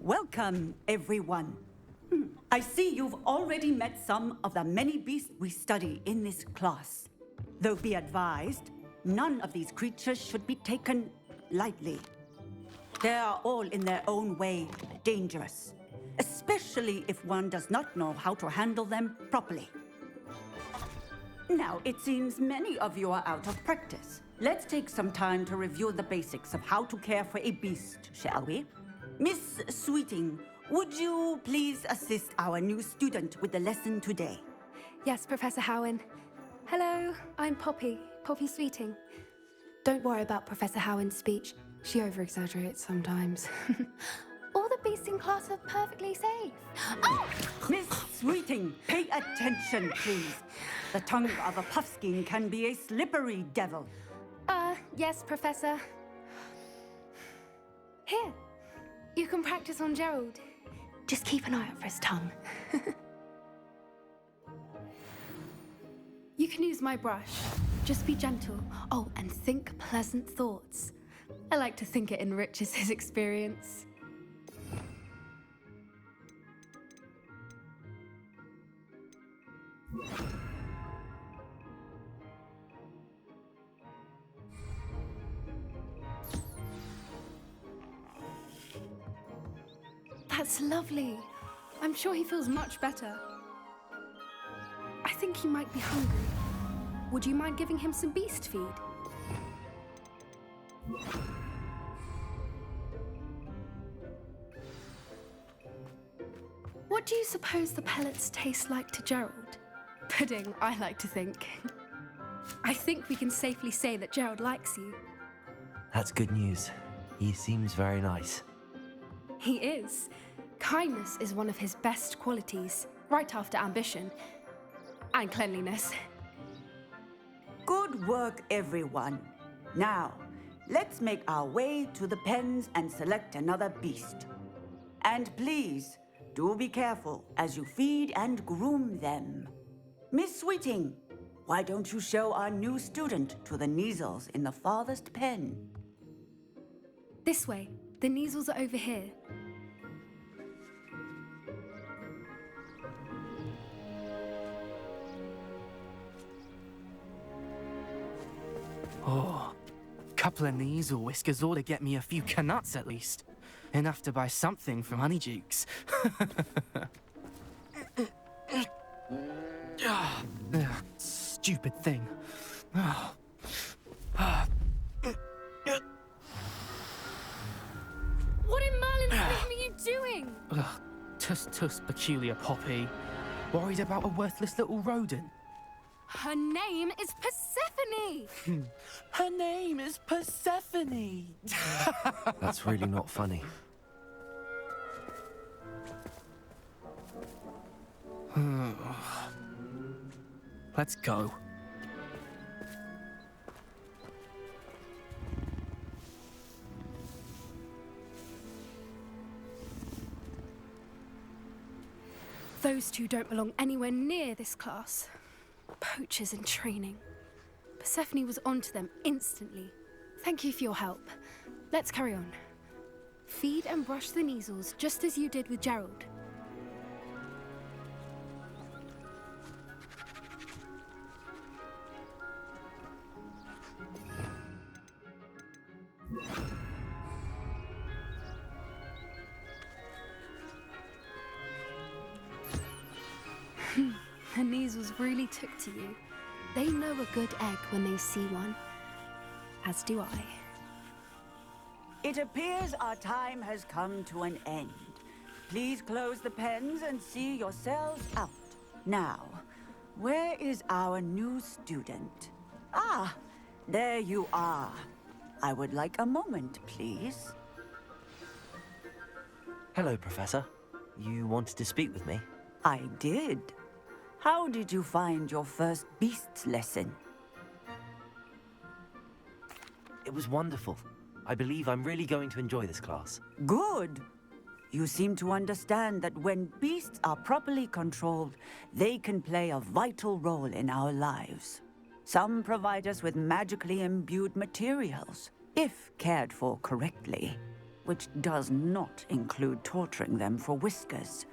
Welcome, everyone. I see you've already met some of the many beasts we study in this class. Though be advised, none of these creatures should be taken lightly. They are all in their own way dangerous, especially if one does not know how to handle them properly. Now, it seems many of you are out of practice. Let's take some time to review the basics of how to care for a beast, shall we? Miss Sweeting, would you please assist our new student with the lesson today? Yes, Professor Howen. Hello, I'm Poppy Sweeting. Don't worry about Professor Howen's speech. She over-exaggerates sometimes. All the beasts in class are perfectly safe. Oh! Miss Sweeting, pay attention, please. The tongue of a puffskein can be a slippery devil. Yes, Professor. Here, you can practice on Gerald. Just keep an eye out for his tongue. You can use my brush. Just be gentle. Oh, and think pleasant thoughts. I like to think it enriches his experience. That's lovely. I'm sure he feels much better. I think he might be hungry. Would you mind giving him some beast feed? What do you suppose the pellets taste like to Gerald? Pudding, I like to think. I think we can safely say that Gerald likes you. That's good news. He seems very nice. He is. Kindness is one of his best qualities, right after ambition. And cleanliness. Good work, everyone. Now, let's make our way to the pens and select another beast. And please, do be careful as you feed and groom them. Miss Sweeting, why don't you show our new student to the Neasels in the farthest pen? This way. The Neasels are over here. Oh, couple of Neasel whiskers ought to get me a few canuts at least. Enough to buy something from Honeydukes. Stupid thing. What in Merlin's name are you doing? Tuss, peculiar Poppy. Worried about a worthless little rodent. Her name is Persephone! Her name is Persephone! That's really not funny. Let's go. Those two don't belong anywhere near this class. Poachers in training. Persephone was onto them instantly. Thank you for your help. Let's carry on. Feed and brush the Neasels just as you did with Gerald. The Neasels really took to you. They know a good egg when they see one. As do I. It appears our time has come to an end. Please close the pens and see yourselves out. Now, where is our new student? Ah, there you are. I would like a moment, please. Hello, Professor. You wanted to speak with me? I did. How did you find your first beasts lesson? It was wonderful. I believe I'm really going to enjoy this class. Good. You seem to understand that when beasts are properly controlled, they can play a vital role in our lives. Some provide us with magically imbued materials, if cared for correctly. which does not include torturing them for whiskers.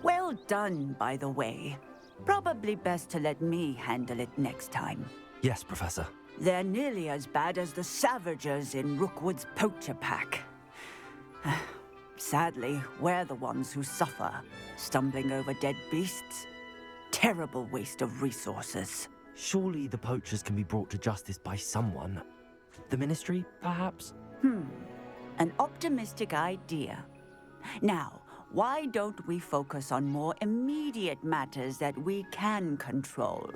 Well done, by the way. Probably best to let me handle it next time. Yes, Professor. They're nearly as bad as the Savagers in Rookwood's poacher pack. Sadly, we're the ones who suffer, stumbling over dead beasts. Terrible waste of resources. Surely the poachers can be brought to justice by someone. The Ministry, perhaps? An optimistic idea. Now, why don't we focus on more immediate matters that we can control?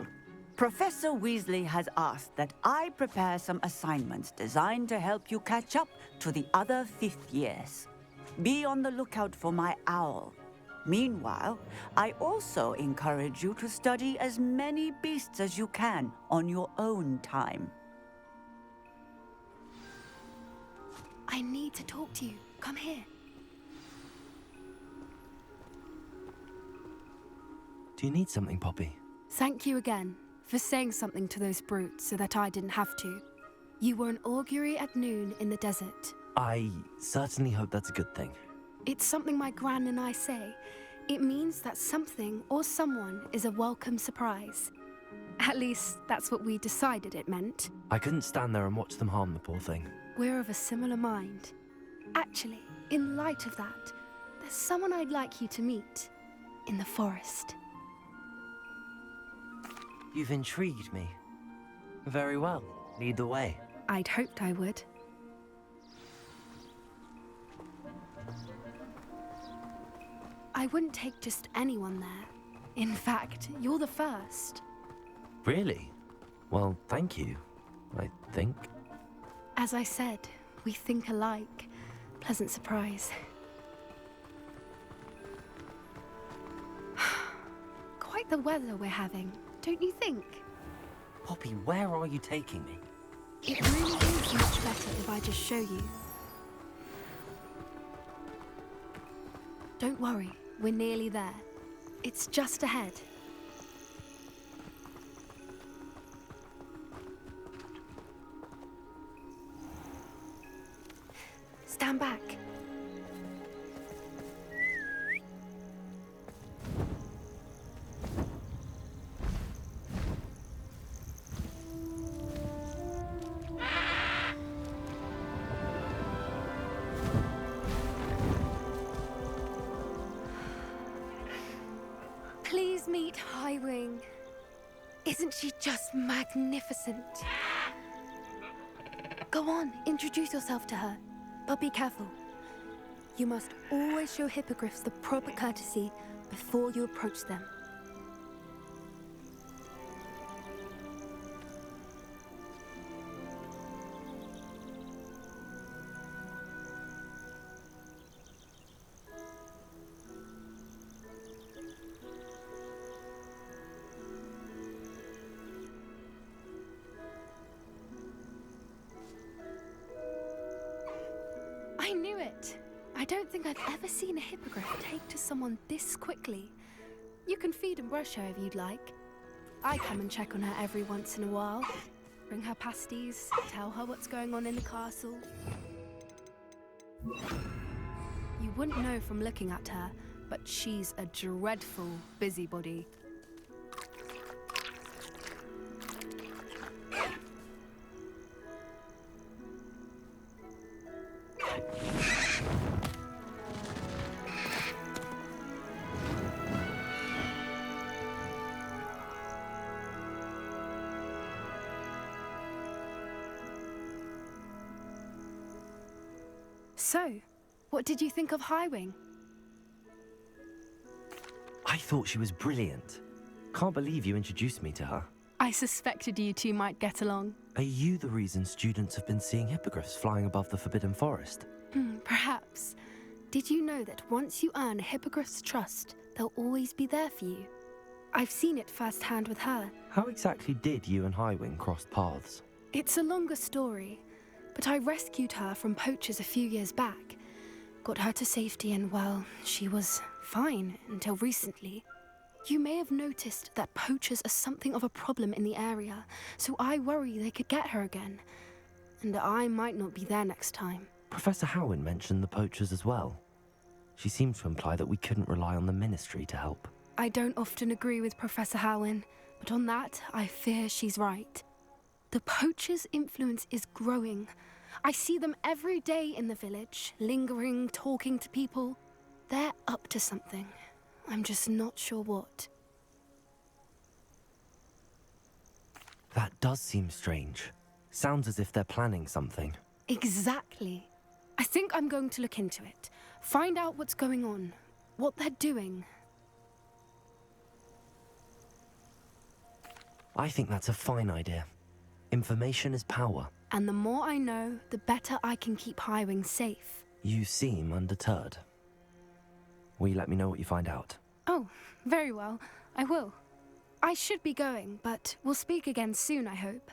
Professor Weasley has asked that I prepare some assignments designed to help you catch up to the other fifth years. Be on the lookout for my owl. Meanwhile, I also encourage you to study as many beasts as you can on your own time. I need to talk to you. Come here. Do you need something, Poppy? Thank you again for saying something to those brutes so that I didn't have to. You were an augury at noon in the desert. I certainly hope that's a good thing. It's something my gran and I say. It means that something or someone is a welcome surprise. At least, that's what we decided it meant. I couldn't stand there and watch them harm the poor thing. We're of a similar mind. Actually, in light of that, there's someone I'd like you to meet. In the forest. You've intrigued me. Very well. Lead the way. I'd hoped I would. I wouldn't take just anyone there. In fact, you're the first. Really? Well, thank you, I think. As I said, we think alike. Pleasant surprise. Quite the weather we're having, don't you think? Poppy, where are you taking me? It really is much better if I just show you. Don't worry, we're nearly there. It's just ahead. Stand back. Please meet Highwing. Isn't she just magnificent? Go on, introduce yourself to her. But be careful. You must always show hippogriffs the proper courtesy before you approach them. I knew it. I don't think I've ever seen a hippogriff take to someone this quickly. You can feed and brush her if you'd like. I come and check on her every once in a while. Bring her pasties, tell her what's going on in the castle. You wouldn't know from looking at her, but she's a dreadful busybody. So, what did you think of Highwing? I thought she was brilliant. Can't believe you introduced me to her. I suspected you two might get along. Are you the reason students have been seeing hippogriffs flying above the Forbidden Forest? Perhaps. Did you know that once you earn a hippogriff's trust, they'll always be there for you? I've seen it firsthand with her. How exactly did you and Highwing cross paths? It's a longer story, but I rescued her from poachers a few years back. Got her to safety and, well, she was fine until recently. You may have noticed that poachers are something of a problem in the area, so I worry they could get her again. And I might not be there next time. Professor Howin mentioned the poachers as well. She seemed to imply that we couldn't rely on the Ministry to help. I don't often agree with Professor Howin, but on that, I fear she's right. The poachers' influence is growing. I see them every day in the village, lingering, talking to people. They're up to something. I'm just not sure what. That does seem strange. Sounds as if they're planning something. Exactly. I think I'm going to look into it. Find out what's going on, what they're doing. I think that's a fine idea. Information is power. And the more I know, the better I can keep Highwing safe. You seem undeterred. Will you let me know what you find out? Oh, very well. I will. I should be going, but we'll speak again soon, I hope.